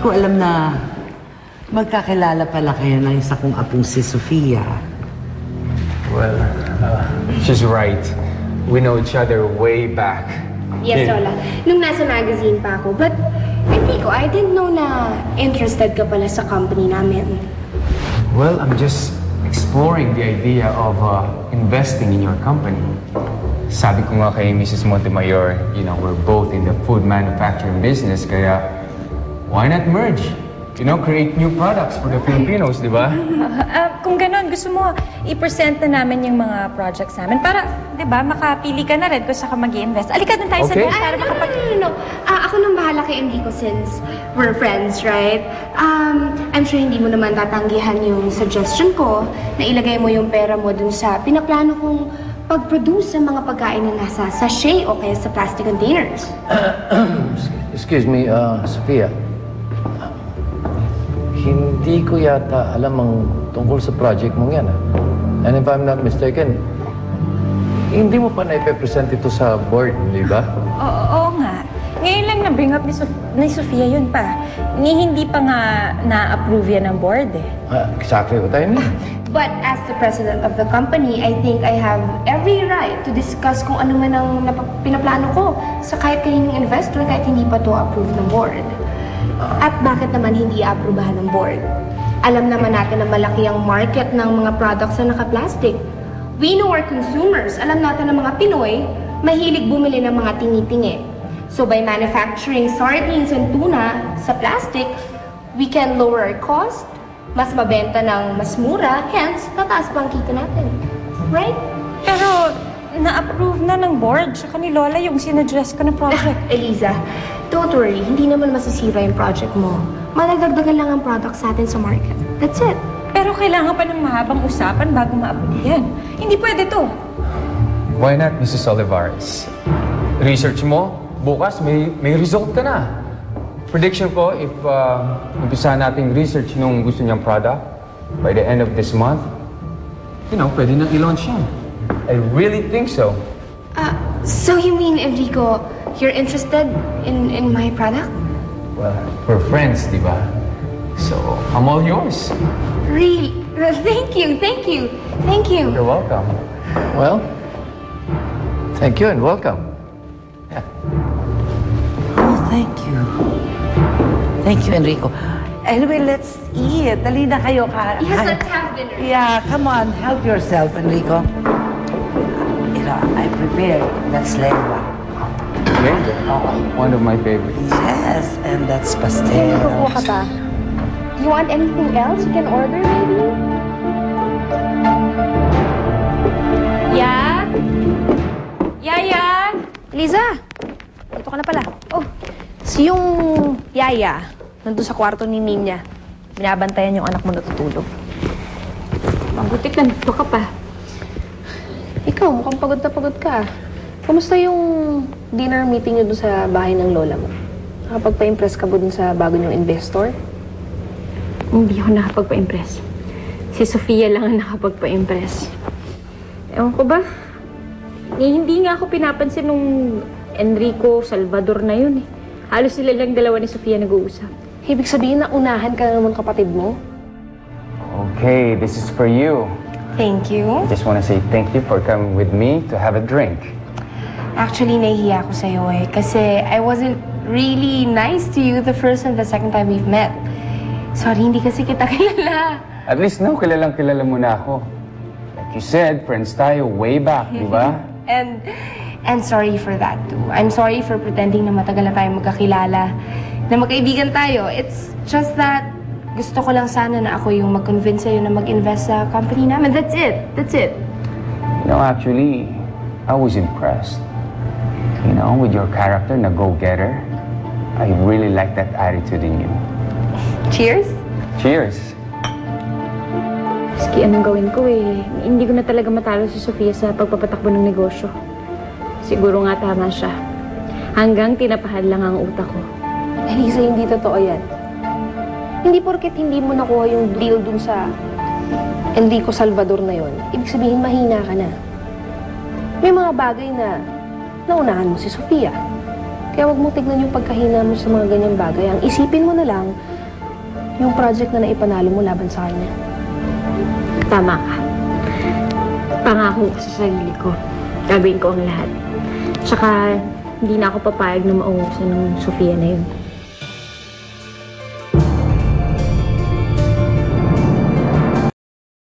ko alam na magkakilala pala kayo ng isa kong apong si Sofia. Well, she's right. We know each other way back. Yes, Lola. Nung nasa magazine pa ako. But, Enrico, I didn't know na interested ka pala sa company namin. Well, I'm just exploring the idea of investing in your company. Sabi ko nga kay Mrs. Montemayor, you know, we're both in the food manufacturing business, kaya why not merge? You know, create new products for the Filipinos, di ba? Kung gano'n, gusto mo i-present na namin yung mga projects namin para, di ba, makapili ka na rin kung saan ka mag-i-invest. Alika dun tayo sa booth para makapag... No. Ako nang bahala kay Enrico since we're friends, right? I'm sure hindi mo naman tatanggihan yung suggestion ko na ilagay mo yung pera mo dun sa pinaplano kong pag-produce ng mga pagkain na nasa sachet o kaya sa plastic containers. Excuse me, Sophia. Hindi ko yata alam ang tungkol sa project mong yan. And if I'm not mistaken, hindi mo pa na-present ito sa board, di ba? Oo nga. Ngayon lang na-bring up ni Sofia yun pa. Hindi pa nga na-approve yan ng board eh. Exactly what I mean. But as the president of the company, I think I have every right to discuss kung ano man ang pinaplano ko sa kahit kaninong investor kahit hindi pa to approve ng board. At bakit naman hindi aaprubahan ng board? Alam naman natin na malaki ang market ng mga products na naka-plastic. We know our consumers. Alam natin na mga Pinoy, mahilig bumili ng mga tingi-tingi. So by manufacturing sardines and tuna sa plastic, we can lower our cost, mas mabenta ng mas mura, hence, tataas pa ang kita natin. Right? Pero na-approve na ng board tsaka ni Lola yung sinadjust ko na project. Eliza, don't worry. Hindi naman masisira yung project mo. Managdagdagan lang ang products natin sa market. That's it. Pero kailangan pa ng mahabang usapan bago ma-approve yan. Hindi pwede to. Why not, Mrs. Olivares? Research mo, bukas may result ka na. Prediction ko, if umpisa nating research nung gusto niyang product, by the end of this month, you know, pwede nang i-launch yan. I really think so. So you mean, Enrico, you're interested in my product? Well, we're friends, di ba? So, I'm all yours. Really? Thank you, thank you, thank you. You're welcome. Well, thank you and welcome. Yeah. Oh, thank you. Thank you, Enrico. Anyway, let's eat. Dali na kayo. Yes, let's have dinner. Yeah, come on. Help yourself, Enrico. You know, I prepared. That's lengua. One of my favorites. Yes, and that's pastel. Kukuha ka pa. Do you want anything else you can order, maybe? Ya? Yaya? Liza! Dito ka na pala. Oh, si yung Yaya, nandun sa kwarto ni Ninya. Binabantayan yung anak mo natutulog. Mabutik na dito ka pa. Ikaw, mukhang pagod na pagod ka. Kamusta yung dinner meeting niyo dun sa bahay ng lola mo? Nakapagpa-impress ka ba dun sa bago niyong investor? Hindi ako nakapagpa-impress. Si Sofia lang ang nakapagpa-impress. Ewan ko ba? Hindi nga ako pinapansin nung Enrico Salvador na yun eh. Halos sila lang dalawa ni Sofia nag-uusap. Ibig sabihin na unahan ka na naman kapatid mo? Okay, this is for you. Thank you. I just want to say thank you for coming with me to have a drink. Actually, nahihiya ako sa'yo eh. Kasi I wasn't really nice to you the first and the second time we've met. Sorry, hindi kasi kita kilala. At least no, kilalang kilala mo na ako. Like you said, friends tayo way back, di ba? And sorry for that too. I'm sorry for pretending na matagal na tayo magkakilala, na magkaibigan tayo. It's just that gusto ko lang sana na ako yung mag-convince sa'yo na mag-invest sa company namin. That's it. That's it. You know, actually, I was impressed. You know, with your character na go-getter. I really like that attitude in you. Cheers? Cheers! Maski anong gawin ko eh, hindi ko na talaga matalo si Sofia sa pagpapatakbo ng negosyo. Siguro nga tama siya. Hanggang tinapahan lang ang utak ko. Elisa, hindi totoo yan. Hindi porket hindi mo nakuha yung deal dun sa Enrico Salvador na yon, ibig sabihin mahina ka na. May mga bagay na naunahan mo si Sofia. Kaya wag mo tignan yung pagkahina mo sa mga ganyang bagay. Ang isipin mo na lang, yung project na naipanalo mo laban sa kanya. Tama ka. Pangako ko sa sarili ko. Gagawin ko ang lahat. Tsaka, hindi na ako papayag na mauusan ng Sofia na yun.